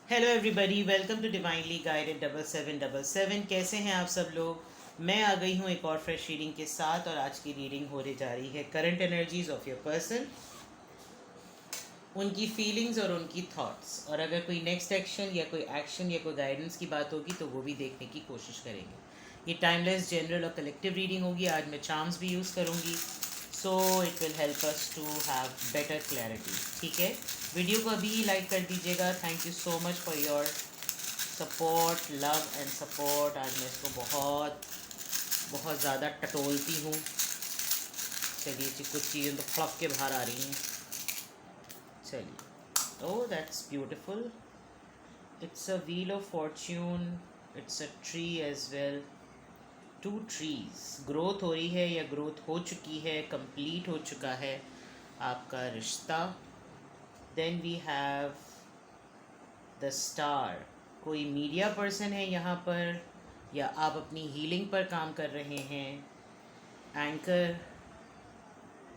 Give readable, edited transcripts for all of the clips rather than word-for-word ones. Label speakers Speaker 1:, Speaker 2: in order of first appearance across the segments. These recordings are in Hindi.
Speaker 1: Hello everybody, welcome to divinely guided 7777। कैसे हैं आप सब लोग। मैं आ गई हूँ एक और फ्रेश रीडिंग के साथ और आज की रीडिंग होने जा रही है current energies of your person, उनकी फीलिंग्स और उनकी थॉट्स। और अगर कोई नेक्स्ट एक्शन या कोई गाइडेंस की बात होगी तो वो भी देखने की कोशिश करेंगे। ये टाइमलेस, जनरल और कलेक्टिव रीडिंग होगी। आज मैं चार्म्स भी यूज़ करूँगी, so it will help us to have better clarity. ठीक है, वीडियो को अभी लाइक कर दीजिएगा। Thank you so much for your support, love and support. आज मैं इसको बहुत बहुत ज़्यादा टटोलती हूँ। चलिए जी, कुछ चीज़ें तो फ्लप के बाहर आ रही हैं। चलिए, oh that's beautiful. It's a wheel of fortune, it's a tree as well. Two trees, growth हो रही है या ग्रोथ हो चुकी है, कंप्लीट हो चुका है आपका रिश्ता। Then we have the star. कोई मीडिया पर्सन है यहाँ पर, या आप अपनी हीलिंग पर काम कर रहे हैं। एंकर,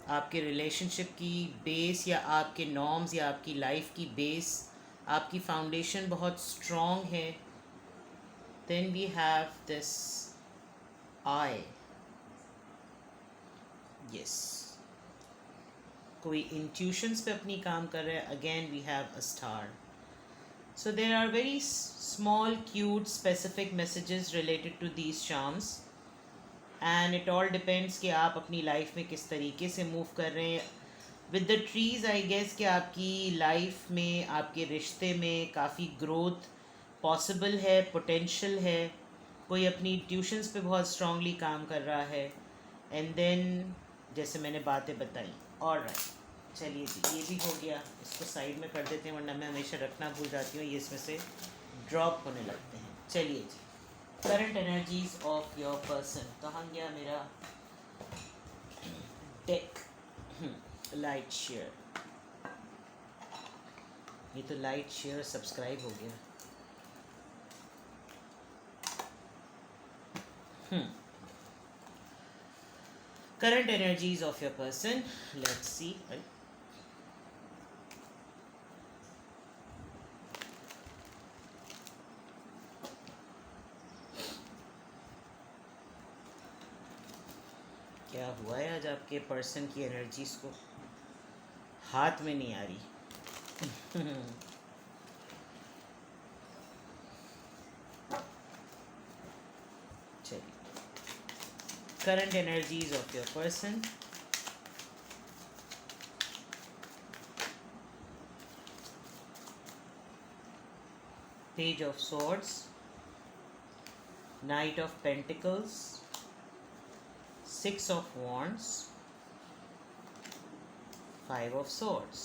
Speaker 1: आपके रिलेशनशिप की बेस या आपके नॉर्म्स या आपकी लाइफ की बेस, आपकी फाउंडेशन बहुत स्ट्रॉन्ग है। Then we have this eye. Yes, कोई इंट्यूशंस पे अपनी काम कर रहा है। Again we have a star. So there are very small, cute, specific messages related to these charms, and it all depends कि आप अपनी लाइफ में किस तरीके से मूव कर रहे हैं। With the trees I guess कि आपकी लाइफ में, आपके रिश्ते में काफ़ी ग्रोथ पॉसिबल है, पोटेंशियल है। कोई अपनी ट्यूशन्स पे बहुत स्ट्रांगली काम कर रहा है। एंड देन जैसे मैंने बातें बताई। और राइट, चलिए जी, ये भी हो गया। इसको साइड में कर देते हैं, वरना मैं हमेशा रखना भूल जाती हूँ, ये इसमें से ड्रॉप होने लगते हैं। चलिए जी, current energies of your person. कहाँ गया मेरा डेक? लाइट शेयर, ये तो लाइट शेयर सब्सक्राइब हो गया। Current energies of your person, let's see. क्या हुआ है आज आपके पर्सन की एनर्जीज को? हाथ में नहीं आ रही। चलिए, current energies of your person. Page of swords, night of pentacles, six of wands, five of swords।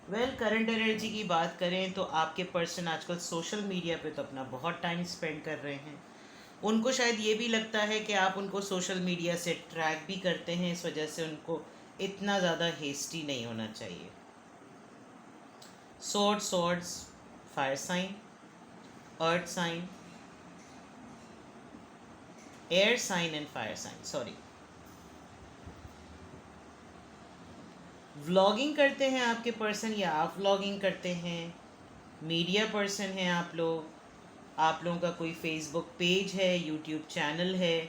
Speaker 1: Well, current energy की बात करें तो आपके पर्सन आजकल सोशल मीडिया पे तो अपना बहुत टाइम स्पेंड कर रहे हैं। उनको शायद ये भी लगता है कि आप उनको सोशल मीडिया से ट्रैक भी करते हैं, इस वजह से उनको इतना ज़्यादा हेस्टी नहीं होना चाहिए। swords, fire sign, earth sign, air sign and fire sign. Sorry, vlogging करते हैं आपके पर्सन या आप व्लॉगिंग करते हैं। मीडिया पर्सन हैं आप लोग। आप लोगों का कोई फेसबुक पेज है, यूट्यूब चैनल है।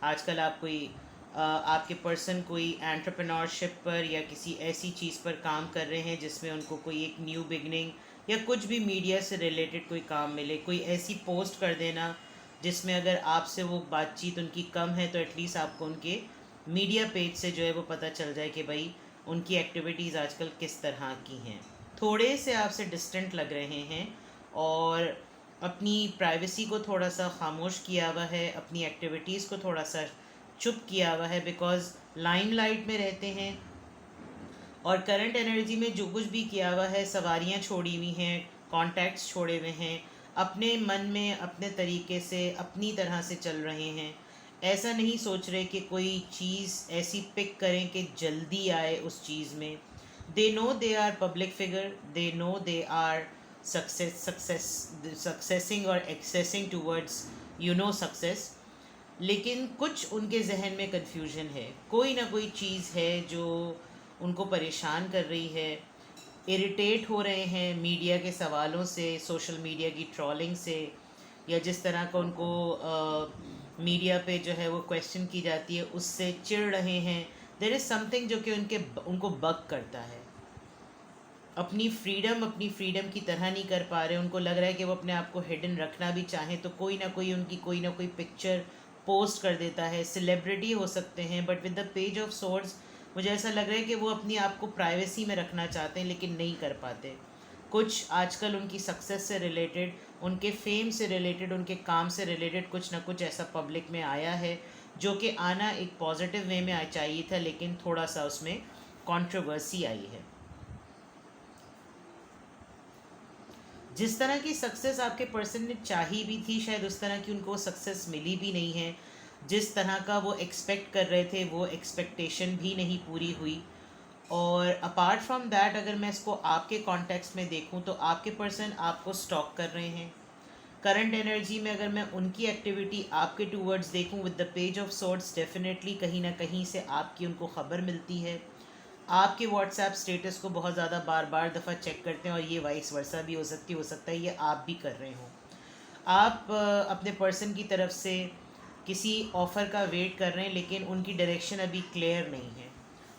Speaker 1: आजकल आप कोई आपके पर्सन कोई एंटरप्रेन्योरशिप पर या किसी ऐसी चीज़ पर काम कर रहे हैं जिसमें उनको कोई एक न्यू बिगनिंग या कुछ भी मीडिया से रिलेटेड कोई काम मिले। कोई ऐसी पोस्ट कर देना जिसमें अगर आपसे वो बातचीत उनकी कम है तो एटलीस्ट आपको उनके मीडिया पेज से जो है वो पता चल जाए कि भाई उनकी एक्टिविटीज़ आजकल किस तरह की हैं। थोड़े से आपसे डिस्टेंट लग रहे हैं और अपनी प्राइवेसी को थोड़ा सा खामोश किया हुआ है, अपनी एक्टिविटीज़ को थोड़ा सा चुप किया हुआ है, बिकॉज लाइमलाइट में रहते हैं और करंट एनर्जी में जो कुछ भी किया हुआ है, सवारियाँ छोड़ी हुई हैं, कॉन्टैक्ट्स छोड़े हुए हैं, अपने मन में अपने तरीके से अपनी तरह से चल रहे हैं। ऐसा नहीं सोच रहे कि कोई चीज़ ऐसी पिक करें कि जल्दी आए उस चीज़ में। They know they are public figure, they know they are succeeding और एक्सेसिंग टूवर्ड्स सक्सेस। लेकिन कुछ उनके जहन में कन्फ्यूजन है, कोई ना कोई चीज़ है जो उनको परेशान कर रही है। इरिटेट हो रहे हैं मीडिया के सवालों से, सोशल मीडिया की ट्रोलिंग से, या जिस तरह का उनको मीडिया पे जो है वो क्वेश्चन की जाती है उससे चिढ़ रहे हैं। देयर इज़ समथिंग जो कि उनको बग करता है। अपनी फ्रीडम की तरह नहीं कर पा रहे। उनको लग रहा है कि वो अपने आप को हिडन रखना भी चाहें तो कोई ना कोई पिक्चर पोस्ट कर देता है। सेलिब्रिटी हो सकते हैं, but with the page of swords मुझे ऐसा लग रहा है कि वो अपनी आप को प्राइवेसी में रखना चाहते हैं लेकिन नहीं कर पाते। कुछ आजकल उनकी सक्सेस से रिलेटेड, उनके फेम से रिलेटेड, उनके काम से रिलेटेड कुछ ना कुछ ऐसा पब्लिक में आया है जो कि आना एक पॉजिटिव वे में चाहिए था, लेकिन थोड़ा सा उसमें कंट्रोवर्सी आई है। जिस तरह की सक्सेस आपके पर्सन ने चाही भी थी, शायद उस तरह की उनको सक्सेस मिली भी नहीं है। जिस तरह का वो एक्सपेक्ट कर रहे थे वो एक्सपेक्टेशन भी नहीं पूरी हुई। और अपार्ट फ्रॉम दैट, अगर मैं इसको आपके कॉन्टेक्स्ट में देखूं तो आपके पर्सन आपको स्टॉक कर रहे हैं। करंट एनर्जी में अगर मैं उनकी एक्टिविटी आपके टूवर्ड्स देखूं with the page of swords, definitely कहीं ना कहीं से आपकी उनको ख़बर मिलती है। आपके व्हाट्सएप स्टेटस को बहुत ज़्यादा बार बार दफ़ा चेक करते हैं, और ये वाइस वर्सा भी हो सकता है ये आप भी कर रहे हो। आप अपने पर्सन की तरफ से किसी ऑफ़र का वेट कर रहे हैं लेकिन उनकी डायरेक्शन अभी क्लियर नहीं है।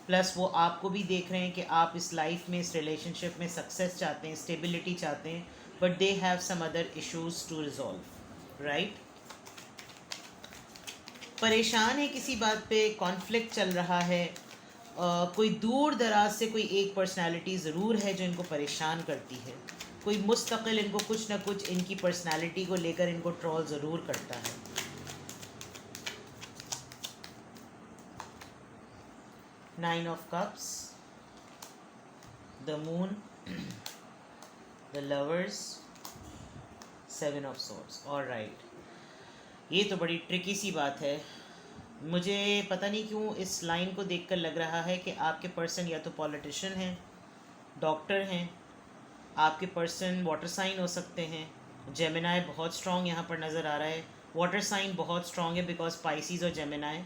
Speaker 1: प्लस वो आपको भी देख रहे हैं कि आप इस लाइफ में, इस रिलेशनशिप में सक्सेस चाहते हैं, स्टेबिलिटी चाहते हैं, but they have some other issues to resolve, right. परेशान है किसी बात पे, कॉन्फ्लिक्ट चल रहा है। कोई दूर दराज से कोई एक पर्सनालिटी ज़रूर है जो इनको परेशान करती है। कोई मुस्तकिल इनको कुछ ना कुछ इनकी पर्सनालिटी को लेकर इनको ट्रोल ज़रूर करता है। Nine of cups, the moon, the lovers, seven of swords. Alright, ये तो बड़ी ट्रिकी सी बात है। मुझे पता नहीं क्यों इस लाइन को देखकर लग रहा है कि आपके पर्सन या तो पॉलिटिशियन हैं, डॉक्टर हैं, आपके पर्सन वाटर साइन हो सकते हैं। जेमिनाई बहुत स्ट्रॉन्ग यहाँ पर नज़र आ रहा है। वाटर साइन बहुत स्ट्रॉन्ग है बिकॉज स्पाइसीज और Gemini.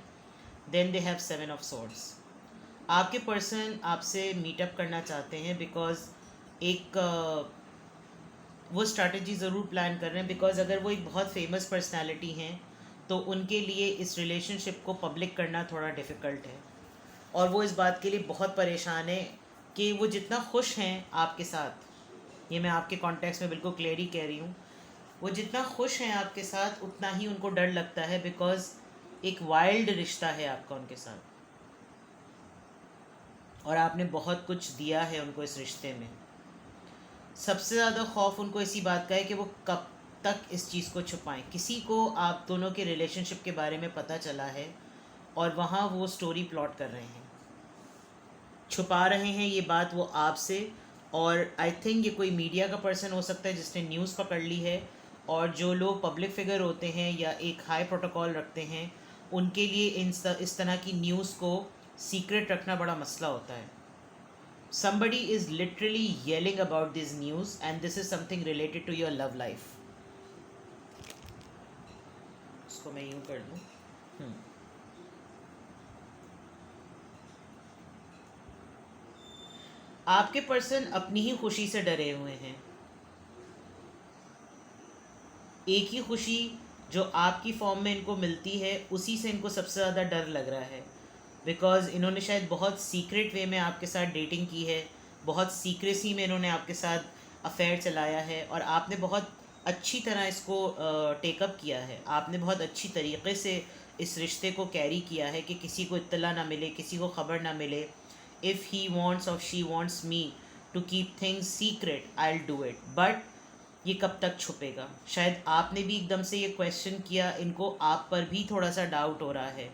Speaker 1: Then they have seven of swords. आपके पर्सन आपसे मीटअप करना चाहते हैं बिकॉज एक वो स्ट्रैटेजी ज़रूर प्लान कर रहे हैं, बिकॉज अगर वो एक बहुत फेमस पर्सनालिटी हैं तो उनके लिए इस रिलेशनशिप को पब्लिक करना थोड़ा डिफ़िकल्ट है। और वो इस बात के लिए बहुत परेशान है कि वो जितना खुश हैं आपके साथ, ये मैं आपके कॉन्टेक्स्ट में बिल्कुल क्लियर ही कह रही हूँ, वो जितना खुश हैं आपके साथ उतना ही उनको डर लगता है, बिकॉज एक वाइल्ड रिश्ता है आपका उनके साथ, और आपने बहुत कुछ दिया है उनको इस रिश्ते में। सबसे ज़्यादा खौफ उनको इसी बात का है कि वो कब तक इस चीज़ को छुपाएं। किसी को आप दोनों के रिलेशनशिप के बारे में पता चला है और वहाँ वो स्टोरी प्लॉट कर रहे हैं, छुपा रहे हैं ये बात वो आपसे। और आई थिंक ये कोई मीडिया का पर्सन हो सकता है जिसने न्यूज़ पकड़ ली है, और जो लोग पब्लिक फिगर होते हैं या एक हाई प्रोटोकॉल रखते हैं उनके लिए इस तरह की न्यूज़ को सीक्रेट रखना बड़ा मसला होता है। Somebody is literally yelling about this news and this is something related to your love life. इसको मैं यूं कर दूं। आपके पर्सन अपनी ही खुशी से डरे हुए हैं। एक ही खुशी जो आपकी फॉर्म में इनको मिलती है उसी से इनको सबसे ज़्यादा डर लग रहा है, बिकॉज़ इन्होंने शायद बहुत सीक्रेट वे में आपके साथ डेटिंग की है, बहुत सीक्रेसी में इन्होंने आपके साथ अफेयर चलाया है, और आपने बहुत अच्छी तरह इसको टेकअप किया है। आपने बहुत अच्छी तरीके से इस रिश्ते को कैरी किया है कि किसी को इत्तला ना मिले, किसी को ख़बर ना मिले। इफ़ ही वॉन्ट्स और she wants me to keep things secret, I will do it, but ये कब तक छुपेगा। शायद आपने भी एकदम से ये क्वेश्चन किया, इनको आप पर भी थोड़ा सा डाउट हो रहा है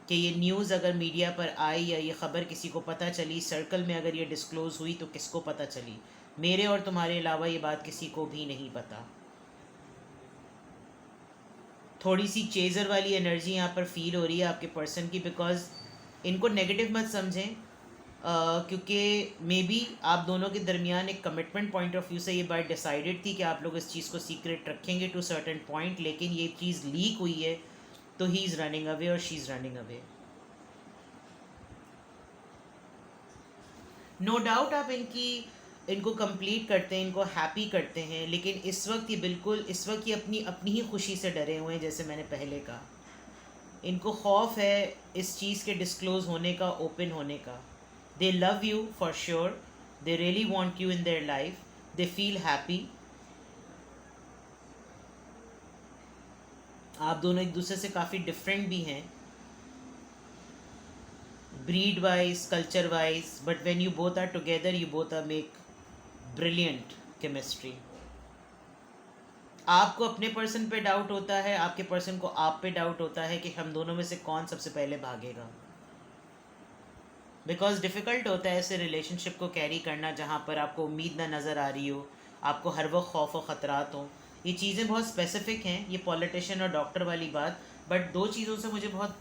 Speaker 1: कि ये न्यूज़ अगर मीडिया पर आई या ये ख़बर किसी को पता चली, सर्कल में अगर ये डिस्क्लोज़ हुई तो किसको पता चली। मेरे और तुम्हारे अलावा ये बात किसी को भी नहीं पता। थोड़ी सी चेज़र वाली एनर्जी यहाँ पर फील हो रही है आपके पर्सन की, बिकॉज़ इनको नेगेटिव मत समझें, क्योंकि मे बी आप दोनों के दरमियान एक कमिटमेंट पॉइंट ऑफ व्यू से ये बात डिसाइडेड थी कि आप लोग इस चीज़ को सीक्रेट रखेंगे टू सर्टेन पॉइंट, लेकिन ये चीज़ लीक हुई है तो ही इज़ रनिंग अवे और she is running away. No doubt आप इनकी इनको कंप्लीट करते हैं, इनको हैप्पी करते हैं, लेकिन इस वक्त ये अपनी अपनी ही खुशी से डरे हुए हैं। जैसे मैंने पहले कहा, इनको खौफ है इस चीज़ के डिस्क्लोज होने का, ओपन होने का। दे love you for sure, they really want you in their life, they feel happy. आप दोनों एक दूसरे से काफ़ी डिफरेंट भी हैं, breed wise, culture wise, but when you both are together, you both are make brilliant chemistry. आपको अपने पर्सन पे डाउट होता है, आपके पर्सन को आप पे डाउट होता है कि हम दोनों में से कौन सबसे पहले भागेगा। बिकॉज डिफ़िकल्ट होता है ऐसे रिलेशनशिप को कैरी करना जहाँ पर आपको उम्मीद ना नज़र आ रही हो, आपको हर वक्त खौफ और ख़तरात हो। ये चीज़ें बहुत स्पेसिफिक हैं, ये पॉलिटिशियन और डॉक्टर वाली बात। बट दो चीज़ों से मुझे बहुत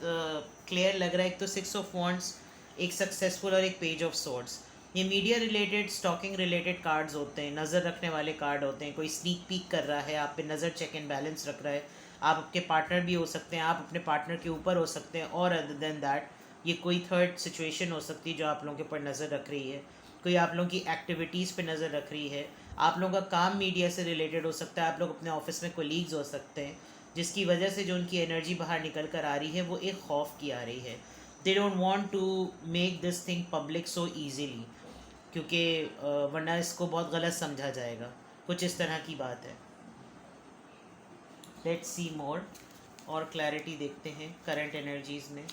Speaker 1: क्लियर लग रहा है, एक तो 6 ऑफ वॉन्ड्स, एक सक्सेसफुल, और एक पेज ऑफ सोर्ड्स। ये media related, stalking related cards होते हैं, नज़र रखने वाले कार्ड होते हैं। कोई स्नीक पीक कर रहा है आप पे, नज़र चेक एंड बैलेंस रख रहा है। आप आपके पार्टनर भी हो सकते हैं, आप अपने पार्टनर के ऊपर हो सकते हैं, और अदर देन दैट ये कोई थर्ड सिचुएशन हो सकती है जो आप लोगों के ऊपर नज़र रख रही है। कोई आप लोगों की एक्टिविटीज़ पे नज़र रख रही है। आप लोगों का काम मीडिया से रिलेटेड हो सकता है, आप लोग अपने ऑफिस में कोलीग्स हो सकते हैं, जिसकी वजह से जो उनकी एनर्जी बाहर निकल कर आ रही है वो एक खौफ की आ रही है। They don't want to make this thing public so easily, क्योंकि वरना इसको बहुत गलत समझा जाएगा। कुछ इस तरह की बात है। लेट्स सी मोर, और क्लैरिटी देखते हैं करंट एनर्जीज़ में।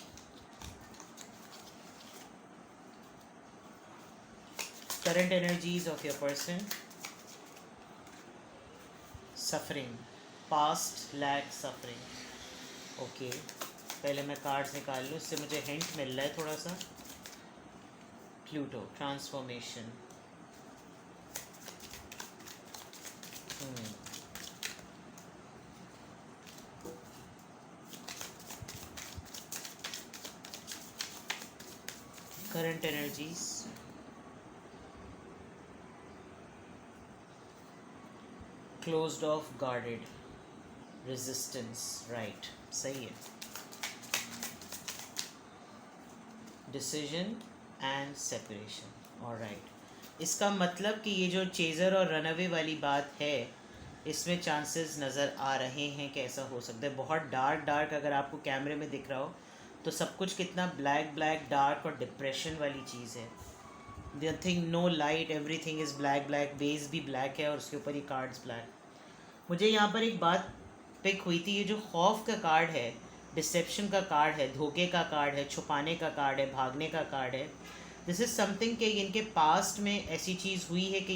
Speaker 1: Current energies of your person, suffering, past lack suffering. Okay, पहले मैं कार्ड्स निकाल लूँ, इससे मुझे हिंट मिल रहा है थोड़ा सा। Pluto, transformation. Current energies, closed of, guarded, resistance, right, सही है। Decision and separation, alright. इसका मतलब कि ये जो चेज़र और रनअवे वाली बात है, इसमें चांसेस नज़र आ रहे हैं कि ऐसा हो सकता है। बहुत डार्क अगर आपको कैमरे में दिख रहा हो तो सब कुछ कितना ब्लैक डार्क और डिप्रेशन वाली चीज़ है। Nothing, no light, everything is black, base भी ब्लैक है और उसके ऊपर ये कार्ड्स ब्लैक। मुझे यहाँ पर एक बात पिक हुई थी, ये जो खौफ का कार्ड है, डिसेप्शन का कार्ड है, धोखे का कार्ड है, छुपाने का कार्ड है, भागने का कार्ड है। दिस इज़ समथिंग कि इनके पास्ट में ऐसी चीज़ हुई है कि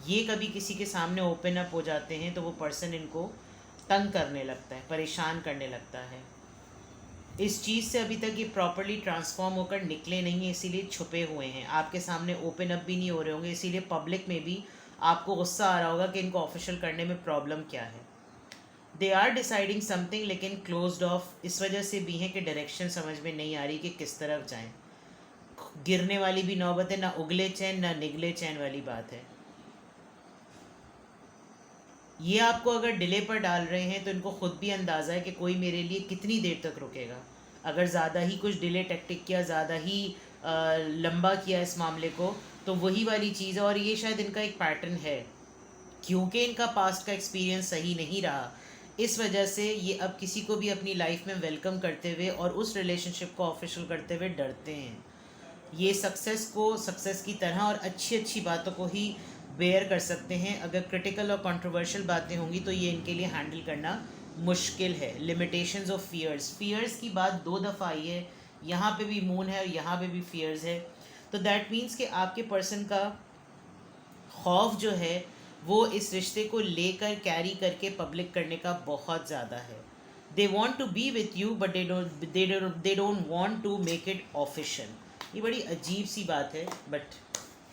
Speaker 1: ये कभी किसी के सामने ओपन अप हो जाते हैं तो वो पर्सन इनको तंग करने लगता है, परेशान करने लगता है। इस चीज़ से अभी तक ये प्रॉपरली ट्रांसफॉर्म होकर निकले नहीं हैं, इसीलिए छुपे हुए हैं, आपके सामने ओपन अप भी नहीं हो रहे होंगे, इसीलिए पब्लिक में भी आपको गुस्सा आ रहा होगा कि इनको ऑफिशियल करने में प्रॉब्लम क्या है। दे आर डिसाइडिंग समथिंग, लेकिन क्लोज्ड ऑफ इस वजह से भी है कि डायरेक्शन समझ में नहीं आ रही कि किस तरफ जाएं। गिरने वाली भी नौबत है, ना उगले चैन ना निगले चैन वाली बात है। ये आपको अगर डिले पर डाल रहे हैं तो इनको खुद भी अंदाज़ा है कि कोई मेरे लिए कितनी देर तक रुकेगा। अगर ज़्यादा ही कुछ डिले टैक्टिक किया, ज़्यादा ही लंबा किया इस मामले को, तो वही वाली चीज़ है। और ये शायद इनका एक पैटर्न है, क्योंकि इनका पास्ट का एक्सपीरियंस सही नहीं रहा, इस वजह से ये अब किसी को भी अपनी लाइफ में वेलकम करते हुए और उस रिलेशनशिप को ऑफिशियल करते हुए डरते हैं। ये सक्सेस की तरह और अच्छी बातों को ही बेयर कर सकते हैं। अगर क्रिटिकल और कंट्रोवर्शियल बातें होंगी तो ये इनके लिए हैंडल करना मुश्किल है। लिमिटेशंस ऑफ फियर्स की बात 2 दफ़ा आई है, यहाँ पे भी मून है और यहाँ पे भी फियर्स है। तो दैट मीन्स कि आपके पर्सन का खौफ जो है वो इस रिश्ते को लेकर कैरी करके पब्लिक करने का बहुत ज़्यादा है। They want to be with you but they don't want to make it official. ये बड़ी अजीब सी बात है, बट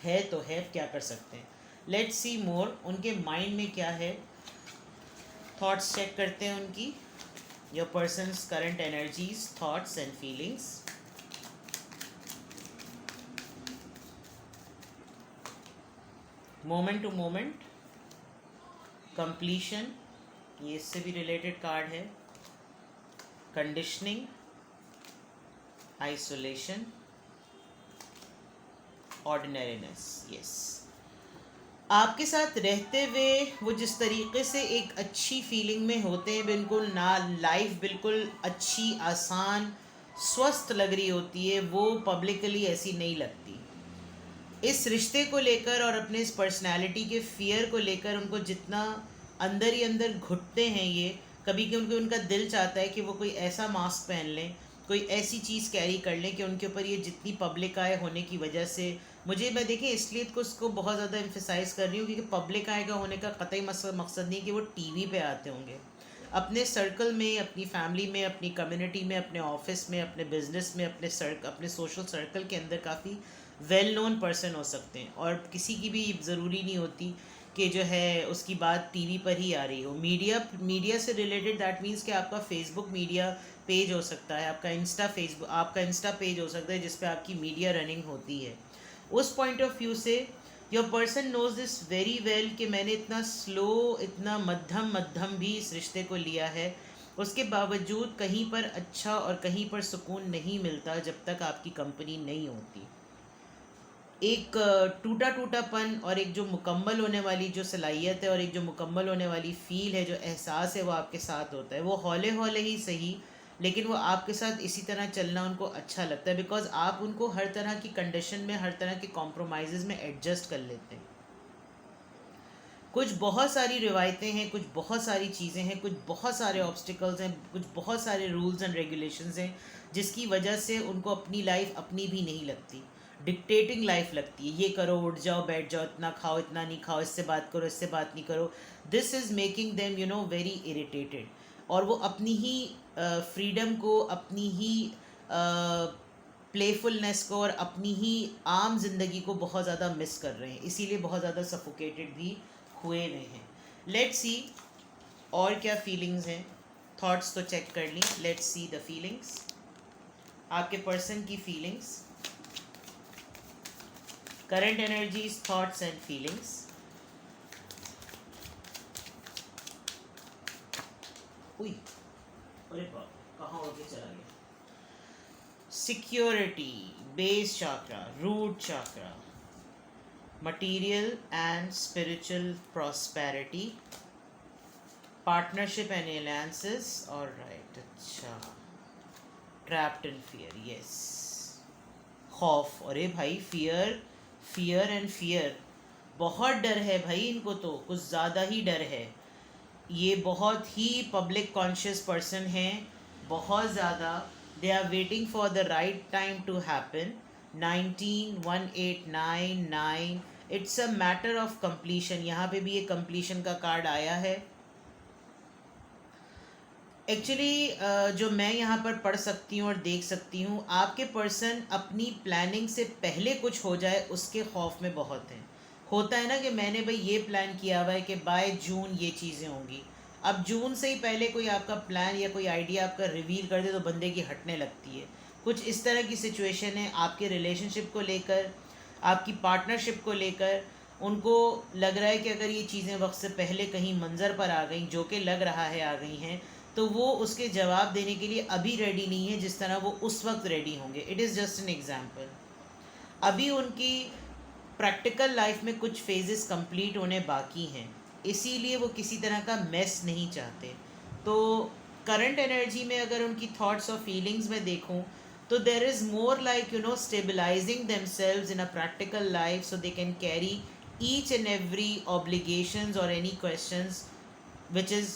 Speaker 1: है तो है, क्या कर सकते हैं। लेट्स सी मोर, उनके माइंड में क्या है, थॉट्स चेक करते हैं उनकी। Your person's current energies, thoughts and feelings. Moment to moment, completion, ये इससे भी रिलेटेड कार्ड है। Conditioning, isolation, ordinariness. यस, आपके साथ रहते हुए वो जिस तरीके से एक अच्छी फीलिंग में होते हैं, बिल्कुल ना लाइफ बिल्कुल अच्छी आसान स्वस्थ लग रही होती है, वो पब्लिकली ऐसी नहीं लगती। इस रिश्ते को लेकर और अपने इस पर्सनालिटी के फियर को लेकर उनको जितना अंदर ही अंदर घुटते हैं ये, कभी कि उनको उनका दिल चाहता है कि वो कोई ऐसा मास्क पहन लें, कोई ऐसी चीज़ कैरी कर लें कि उनके ऊपर ये जितनी पब्लिक आय होने की वजह से, मैं देखिए इसलिए तो उसको बहुत ज़्यादा एम्फेसाइज कर रही हूँ क्योंकि पब्लिक आय का होने का कतई मकसद नहीं कि वो टीवी पे आते होंगे। अपने सर्कल में, अपनी फैमिली में, अपनी कम्युनिटी में, अपने ऑफिस में, अपने बिजनेस में, अपने सोशल सर्कल के अंदर काफ़ी वेल नोन पर्सन हो सकते हैं, और किसी की भी ज़रूरी नहीं होती कि जो है उसकी बात टीवी पर ही आ रही हो। मीडिया से रिलेटेड दैट मीन्स कि आपका फेसबुक मीडिया पेज हो सकता है, आपका इंस्टा पेज हो सकता है जिस पे आपकी मीडिया रनिंग होती है। उस पॉइंट ऑफ व्यू से your person knows this very well कि मैंने इतना स्लो, इतना मध्यम मध्यम भी इस रिश्ते को लिया है, उसके बावजूद कहीं पर अच्छा और कहीं पर सुकून नहीं मिलता जब तक आपकी कंपनी नहीं होती। एक टूटा टूटापन और एक जो मुकम्मल होने वाली जो सलाहियत है और एक जो मुकम्मल होने वाली फ़ील है, जो एहसास है, वो आपके साथ होता है। वो हौले हौले ही सही, लेकिन वो आपके साथ इसी तरह चलना उनको अच्छा लगता है, बिकॉज आप उनको हर तरह की कंडीशन में, हर तरह के कॉम्प्रोमाइज़ में एडजस्ट कर लेते हैं। कुछ बहुत सारी रिवायतें हैं, कुछ बहुत सारी चीज़ें हैं, कुछ बहुत सारे ऑब्स्टिकल्स हैं, कुछ बहुत सारे रूल्स एंड रेगुलेशंस हैं जिसकी वजह से उनको अपनी लाइफ अपनी भी नहीं लगती, डिक्टेटिंग लाइफ लगती है। ये करो, उठ जाओ, बैठ जाओ, इतना खाओ, इतना नहीं खाओ, इससे बात करो, इससे बात नहीं करो। This is making them very irritated, और वो अपनी ही फ्रीडम को, अपनी ही प्लेफुलनेस को और अपनी ही आम जिंदगी को बहुत ज़्यादा मिस कर रहे हैं, इसीलिए बहुत ज़्यादा सफोकेटेड भी हुए हुए हैं। लेट्स सी और क्या फीलिंग्स हैं। थॉट्स तो चेक कर ली, लेट्स सी द फीलिंग्स, आपके पर्सन की feelings, current energies, thoughts and feelings. उई, अरे बाप, कहाँ हो के चला गया। Security, base chakra, root chakra, material and spiritual prosperity, partnership and alliances, all right, अच्छा, trapped in fear, yes, खौफ, अरे भाई फियर एंड फियर, बहुत डर है भाई इनको, तो कुछ ज़्यादा ही डर है। ये बहुत ही पब्लिक कॉन्शियस पर्सन हैं, बहुत ज़्यादा। They are waiting for the right time to happen. 191899, it's a matter of completion, यहाँ पे भी एक कंप्लीशन का कार्ड आया है। एक्चुअली जो मैं यहाँ पर पढ़ सकती हूँ और देख सकती हूँ, आपके पर्सन अपनी प्लानिंग से पहले कुछ हो जाए उसके खौफ में बहुत हैं। होता है ना कि मैंने भाई ये प्लान किया हुआ है कि बाय जून ये चीज़ें होंगी, अब जून से ही पहले कोई आपका प्लान या कोई आइडिया आपका रिवील कर दे तो बंदे की हटने लगती है। कुछ इस तरह की सिचुएशन है आपके रिलेशनशिप को लेकर, आपकी पार्टनरशिप को लेकर। उनको लग रहा है कि अगर ये चीज़ें वक्त से पहले कहीं मंजर पर आ गई, जो कि लग रहा है आ गई हैं, तो वो उसके जवाब देने के लिए अभी रेडी नहीं है जिस तरह वो उस वक्त रेडी होंगे। It is just an example. अभी उनकी प्रैक्टिकल लाइफ में कुछ फेजेस कंप्लीट होने बाकी हैं, इसीलिए वो किसी तरह का मेस नहीं चाहते। तो करंट एनर्जी में अगर उनकी थॉट्स और फीलिंग्स में देखूं, तो there is more like stabilising themselves in a practical life so they can carry each and every obligations और एनी क्वेश्चंस विच इज़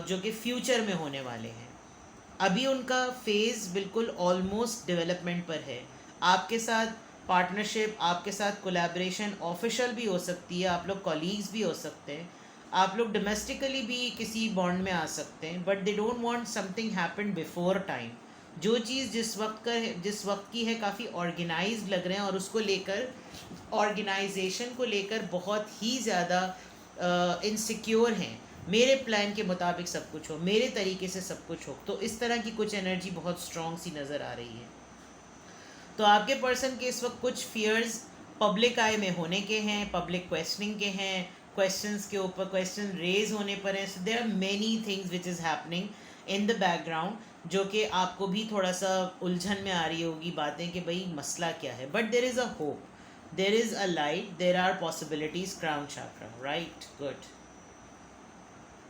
Speaker 1: जो कि फ्यूचर में होने वाले हैं। अभी उनका फेज़ बिल्कुल ऑलमोस्ट डेवलपमेंट पर है। आपके साथ पार्टनरशिप, आपके साथ कोलैबोरेशन ऑफिशियल भी हो सकती है, आप लोग कॉलीग्स भी हो सकते हैं, आप लोग डोमेस्टिकली भी किसी बॉन्ड में आ सकते हैं, but they don't want something happen before time. जो चीज़ जिस वक्त की है काफ़ी ऑर्गेनाइज्ड लग रहे हैं, और उसको लेकर, ऑर्गेनाइजेशन को लेकर बहुत ही ज़्यादा इनसिक्योर हैं। मेरे प्लान के मुताबिक सब कुछ हो, मेरे तरीके से सब कुछ हो, तो इस तरह की कुछ एनर्जी बहुत स्ट्रॉन्ग सी नज़र आ रही है। तो आपके पर्सन के इस वक्त कुछ फियर्स पब्लिक आई में होने के हैं, पब्लिक क्वेश्चनिंग के हैं, क्वेश्चंस के ऊपर क्वेश्चन रेज होने पर हैं। So there are many things which is happening in the background, जो कि आपको भी थोड़ा सा उलझन में आ रही होगी बातें कि भाई मसला क्या है, but there is a hope. There is a light, there are possibilities, crown chakra, right, good.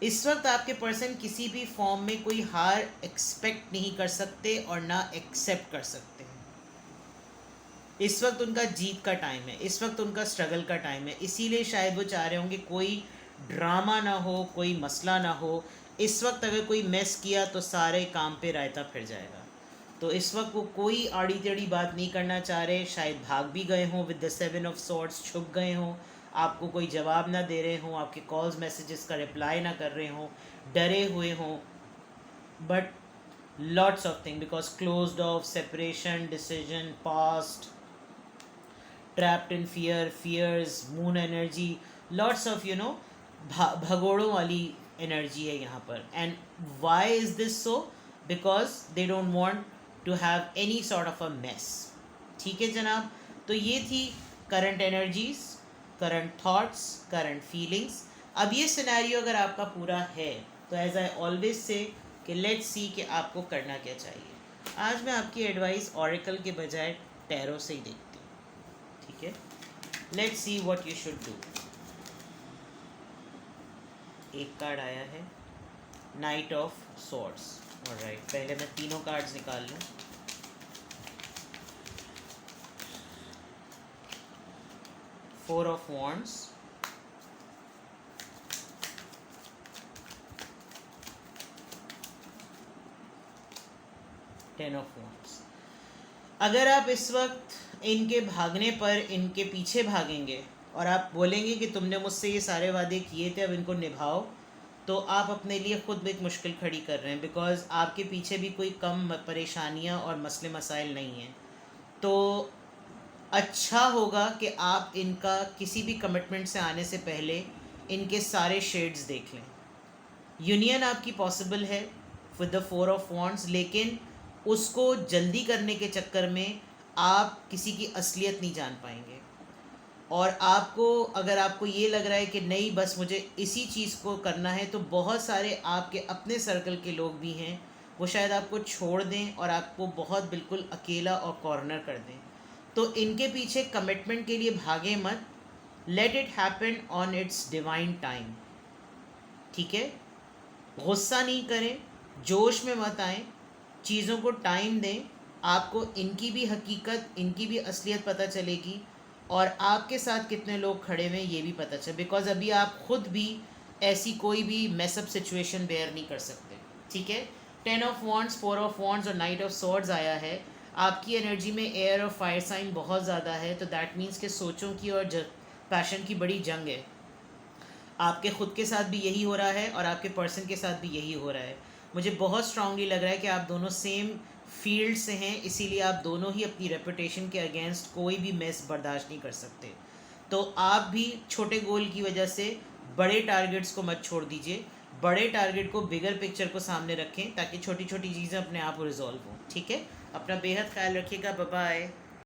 Speaker 1: इस वक्त आपके पर्सन किसी भी फॉर्म में कोई हार एक्सपेक्ट नहीं कर सकते और ना एक्सेप्ट कर सकते हैं। इस वक्त उनका जीत का टाइम है, इस वक्त उनका स्ट्रगल का टाइम है, इसीलिए शायद वो चाह रहे होंगे कोई ड्रामा ना हो, कोई मसला ना हो। इस वक्त अगर कोई मेस किया तो सारे काम पे रायता फिर जाएगा। तो इस वक्त वो कोई आड़ी टेढ़ी बात नहीं करना चाह रहे, शायद भाग भी गए हों विद द 7 ऑफ सॉर्ड्स, छुप गए हों, आपको कोई जवाब ना दे रहे हों, आपके कॉल्स मैसेजेस का रिप्लाई ना कर रहे हों, डरे हुए हों, but lots of thing because closed off, separation, decision, past, trapped in fear, fears, moon energy, lots of भगोड़ों वाली एनर्जी है यहाँ पर। And why is this so? Because they don't want to have any sort of a mess. ठीक है जनाब, तो ये थी current energies, current thoughts, current feelings. अब ये सिनेरियो अगर आपका पूरा है तो एज आई ऑलवेज से कि लेट्स सी कि आपको करना क्या चाहिए। आज मैं आपकी एडवाइस ऑरेकल के बजाय टैरो से ही देखती हूँ। ठीक है, let's see what you should do. एक कार्ड आया है, नाइट ऑफ सॉर्ड्स। ऑलराइट, पहले मैं तीनों कार्ड्स निकाल लूँ। Four of wands, ten of wands. अगर आप इस वक्त इनके भागने पर इनके पीछे भागेंगे और आप बोलेंगे कि तुमने मुझसे ये सारे वादे किए थे, अब इनको निभाओ, तो आप अपने लिए ख़ुद एक मुश्किल खड़ी कर रहे हैं। बिकॉज़ आपके पीछे भी कोई कम परेशानियां और मसले मसाइल नहीं हैं। तो अच्छा होगा कि आप इनका किसी भी कमिटमेंट से आने से पहले इनके सारे शेड्स देख लें। यूनियन आपकी पॉसिबल है with the four of wands, लेकिन उसको जल्दी करने के चक्कर में आप किसी की असलियत नहीं जान पाएंगे। और आपको अगर आपको ये लग रहा है कि नहीं बस मुझे इसी चीज़ को करना है, तो बहुत सारे आपके अपने सर्कल के लोग भी हैं, वो शायद आपको छोड़ दें और आपको बहुत बिल्कुल अकेला और कॉर्नर कर दें। तो इनके पीछे कमिटमेंट के लिए भागे मत, let it happen on it's divine time. ठीक है, गुस्सा नहीं करें, जोश में मत आएँ, चीज़ों को टाइम दें। आपको इनकी भी हकीकत, इनकी भी असलियत पता चलेगी और आपके साथ कितने लोग खड़े हुए ये भी पता चले। बिकॉज अभी आप ख़ुद भी ऐसी कोई भी मैसअप सिचुएशन बेयर नहीं कर सकते। ठीक है, 10 ऑफ वॉन्ड्स, 4 ऑफ वॉन्ड्स और नाइट ऑफ सॉर्ड्स आया है। आपकी एनर्जी में एयर और फायर साइन बहुत ज़्यादा है, तो दैट मीन्स कि सोचों की और पैशन की बड़ी जंग है। आपके ख़ुद के साथ भी यही हो रहा है और आपके पर्सन के साथ भी यही हो रहा है। मुझे बहुत स्ट्रांगली लग रहा है कि आप दोनों सेम फील्ड से हैं, इसीलिए आप दोनों ही अपनी रेपुटेशन के अगेंस्ट कोई भी मेस बर्दाश्त नहीं कर सकते। तो आप भी छोटे गोल की वजह से बड़े टारगेट्स को मत छोड़ दीजिए, बड़े टारगेट को, बिगर पिक्चर को सामने रखें ताकि छोटी छोटी चीज़ें अपने आप रिजॉल्व हों। ठीक है, अपना बेहद ख्याल रखिएगा, बाय बाय।